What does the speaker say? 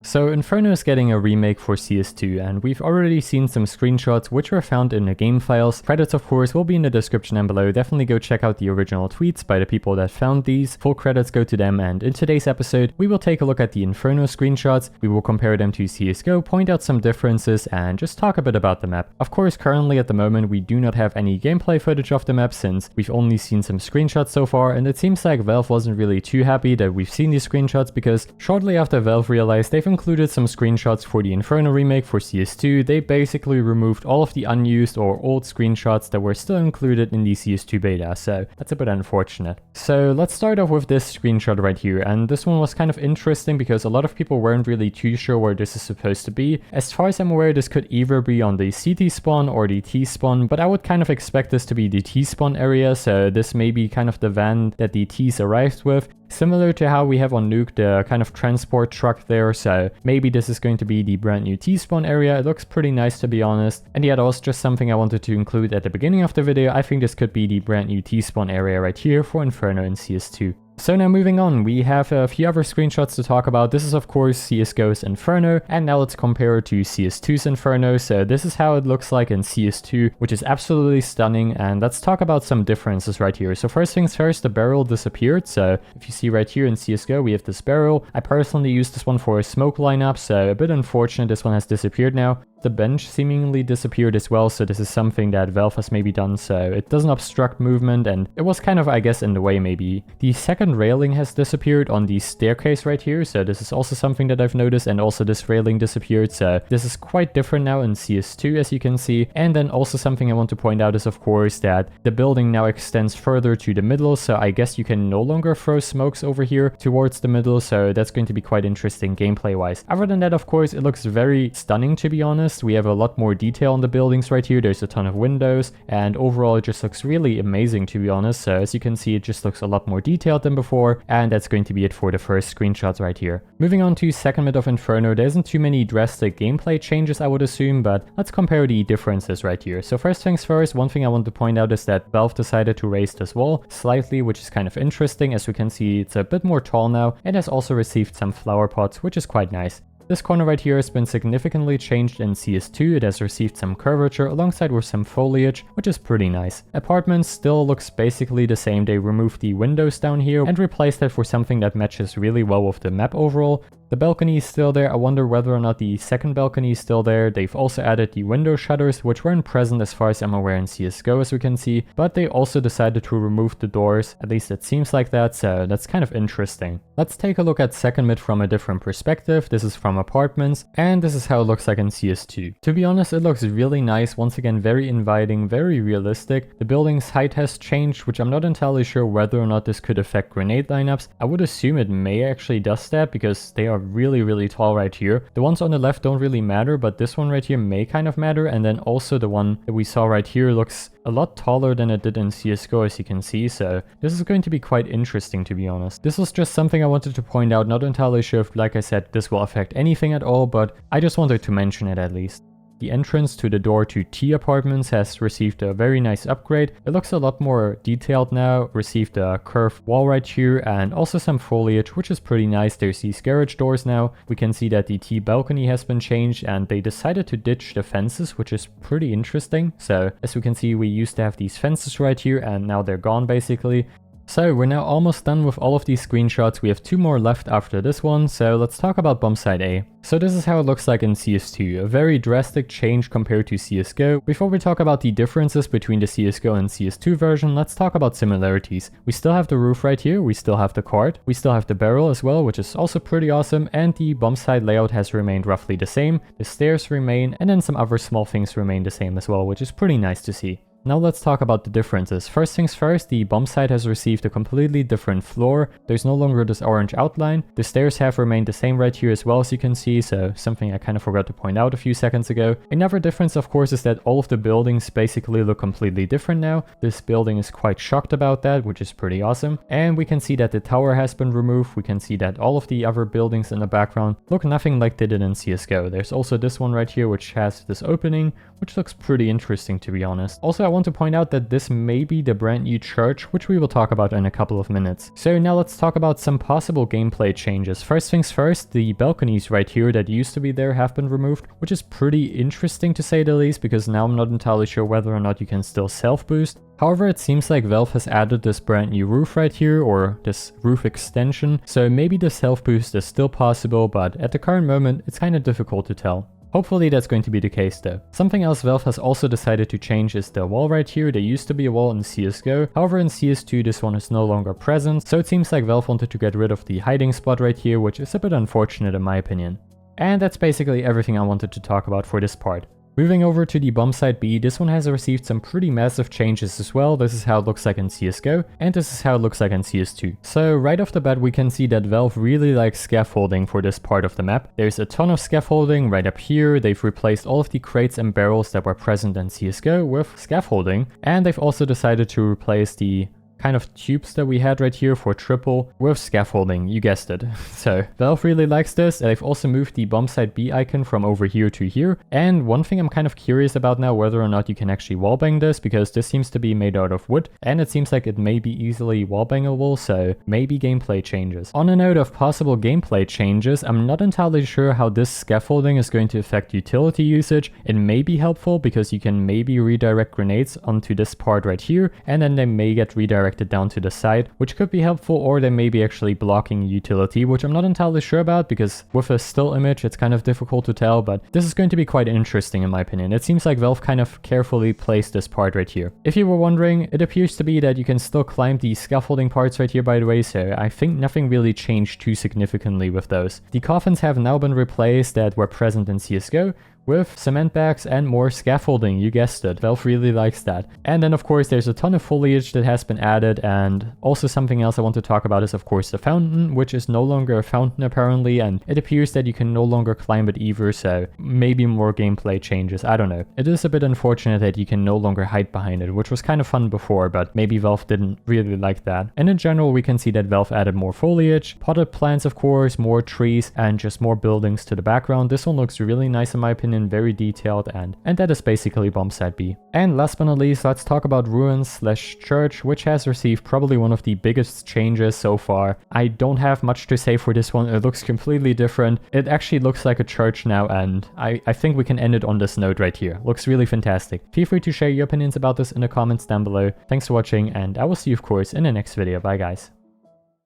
So Inferno is getting a remake for CS2, and we've already seen some screenshots which were found in the game files. Credits of course will be in the description down below. Definitely go check out the original tweets by the people that found these. Full credits go to them, and in today's episode we will take a look at the Inferno screenshots. We will compare them to CSGO, point out some differences, and just talk a bit about the map. Of course, currently at the moment we do not have any gameplay footage of the map since we've only seen some screenshots so far, and it seems like Valve wasn't really too happy that we've seen these screenshots because shortly after Valve realized they've included some screenshots for the Inferno remake for CS2, they basically removed all of the unused or old screenshots that were still included in the CS2 beta, so that's a bit unfortunate. So let's start off with this screenshot right here, and this one was kind of interesting because a lot of people weren't really too sure where this is supposed to be. As far as I'm aware, this could either be on the CT spawn or the T spawn, but I would kind of expect this to be the T spawn area, so this may be kind of the van that the T's arrived with. Similar to how we have on Nuke the kind of transport truck there, so maybe this is going to be the brand new T-spawn area. It looks pretty nice to be honest. And yeah, that was just something I wanted to include at the beginning of the video. I think this could be the brand new T-spawn area right here for Inferno in CS2. So now moving on, we have a few other screenshots to talk about. This is of course CSGO's Inferno, and now let's compare it to CS2's Inferno. So this is how it looks like in CS2, which is absolutely stunning, and let's talk about some differences right here. So first things first, the barrel disappeared. So if you see right here in CSGO, we have this barrel. I personally used this one for a smoke lineup, so a bit unfortunate this one has disappeared now. The bench seemingly disappeared as well, so this is something that Valve has maybe done so it doesn't obstruct movement, and it was kind of, I guess, in the way maybe. The second railing has disappeared on the staircase right here, so this is also something that I've noticed, and also this railing disappeared, so this is quite different now in CS2 as you can see. And then also something I want to point out is of course that the building now extends further to the middle, so I guess you can no longer throw smokes over here towards the middle, so that's going to be quite interesting gameplay wise. Other than that, of course, it looks very stunning to be honest. We have a lot more detail on the buildings right here. There's a ton of windows, and overall it just looks really amazing to be honest. So as you can see, it just looks a lot more detailed than before, and that's going to be it for the first screenshots right here. Moving on to second mid of Inferno, there isn't too many drastic gameplay changes I would assume, but let's compare the differences right here. So first things first, one thing I want to point out is that Valve decided to raise this wall slightly, which is kind of interesting. As we can see, it's a bit more tall now, and has also received some flower pots, which is quite nice. This corner right here has been significantly changed in CS2, it has received some curvature alongside with some foliage, which is pretty nice. Apartments still looks basically the same, they removed the windows down here and replaced it for something that matches really well with the map overall. The balcony is still there. I wonder whether or not the second balcony is still there. They've also added the window shutters, which weren't present as far as I'm aware in CSGO as we can see, but they also decided to remove the doors, at least it seems like that, so that's kind of interesting. Let's take a look at second mid from a different perspective. This is from apartments, and this is how it looks like in CS2. To be honest, it looks really nice, once again very inviting, very realistic. The building's height has changed, which I'm not entirely sure whether or not this could affect grenade lineups. I would assume it may actually does that because they are really tall right here. The ones on the left don't really matter, but this one right here may kind of matter, and then also the one that we saw right here looks a lot taller than it did in CSGO as you can see, so this is going to be quite interesting to be honest. This was just something I wanted to point out, not entirely sure if, like I said, this will affect anything at all, but I just wanted to mention it at least. The entrance to the door to T apartments has received a very nice upgrade. It looks a lot more detailed now, received a curved wall right here and also some foliage, which is pretty nice. There's these garage doors now. We can see that the T balcony has been changed and they decided to ditch the fences, which is pretty interesting. So as we can see, we used to have these fences right here and now they're gone basically. So we're now almost done with all of these screenshots. We have two more left after this one, so let's talk about Bombsite A. So this is how it looks like in CS2, a very drastic change compared to CSGO. Before we talk about the differences between the CSGO and CS2 version, let's talk about similarities. We still have the roof right here, we still have the cart, we still have the barrel as well, which is also pretty awesome, and the bombsite layout has remained roughly the same, the stairs remain, and then some other small things remain the same as well, which is pretty nice to see. Now let's talk about the differences. First things first, the bombsite has received a completely different floor. There's no longer this orange outline. The stairs have remained the same right here as well as you can see, so something I kind of forgot to point out a few seconds ago. Another difference of course is that all of the buildings basically look completely different now. This building is quite shocked about that, which is pretty awesome. And we can see that the tower has been removed. We can see that all of the other buildings in the background look nothing like they did in CSGO. There's also this one right here which has this opening, which looks pretty interesting to be honest. Also, I want to point out that this may be the brand new church, which we will talk about in a couple of minutes. So now let's talk about some possible gameplay changes. First things first, the balconies right here that used to be there have been removed, which is pretty interesting to say the least, because now I'm not entirely sure whether or not you can still self-boost. However, it seems like Valve has added this brand new roof right here, or this roof extension, so maybe the self-boost is still possible, but at the current moment it's kind of difficult to tell. Hopefully that's going to be the case though. Something else Valve has also decided to change is the wall right here. There used to be a wall in CSGO, however in CS2 this one is no longer present, so it seems like Valve wanted to get rid of the hiding spot right here, which is a bit unfortunate in my opinion. And that's basically everything I wanted to talk about for this part. Moving over to the Bombsite B, this one has received some pretty massive changes as well. This is how it looks like in CSGO, and this is how it looks like in CS2. So right off the bat we can see that Valve really likes scaffolding for this part of the map. There's a ton of scaffolding right up here. They've replaced all of the crates and barrels that were present in CSGO with scaffolding, and they've also decided to replace the kind of tubes that we had right here for triple with scaffolding, you guessed it. So Valve really likes this, and they've also moved the Bombsite B icon from over here to here. And one thing I'm kind of curious about now, whether or not you can actually wallbang this, because this seems to be made out of wood, and it seems like it may be easily wallbangable, so maybe gameplay changes. On a note of possible gameplay changes, I'm not entirely sure how this scaffolding is going to affect utility usage. It may be helpful because you can maybe redirect grenades onto this part right here, and then they may get redirected down to the side, which could be helpful, or they may be actually blocking utility, which I'm not entirely sure about because with a still image it's kind of difficult to tell, but this is going to be quite interesting in my opinion. It seems like Valve kind of carefully placed this part right here. If you were wondering, it appears to be that you can still climb the scaffolding parts right here, by the way, so I think nothing really changed too significantly with those. The coffins have now been replaced that were present in CSGO with cement bags and more scaffolding, you guessed it. Valve really likes that. And then of course there's a ton of foliage that has been added, and also something else I want to talk about is of course the fountain, which is no longer a fountain apparently, and it appears that you can no longer climb it either, so maybe more gameplay changes, I don't know. It is a bit unfortunate that you can no longer hide behind it, which was kind of fun before, but maybe Valve didn't really like that. And in general we can see that Valve added more foliage, potted plants of course, more trees, and just more buildings to the background. This one looks really nice in my opinion, very detailed, and that is basically Bombsite B. And last but not least, let's talk about Ruins/Church, which has received probably one of the biggest changes so far. I don't have much to say for this one. It looks completely different. It actually looks like a church now, and I think we can end it on this note right here. Looks really fantastic. Feel free to share your opinions about this in the comments down below. Thanks for watching, and I will see you of course in the next video. Bye guys.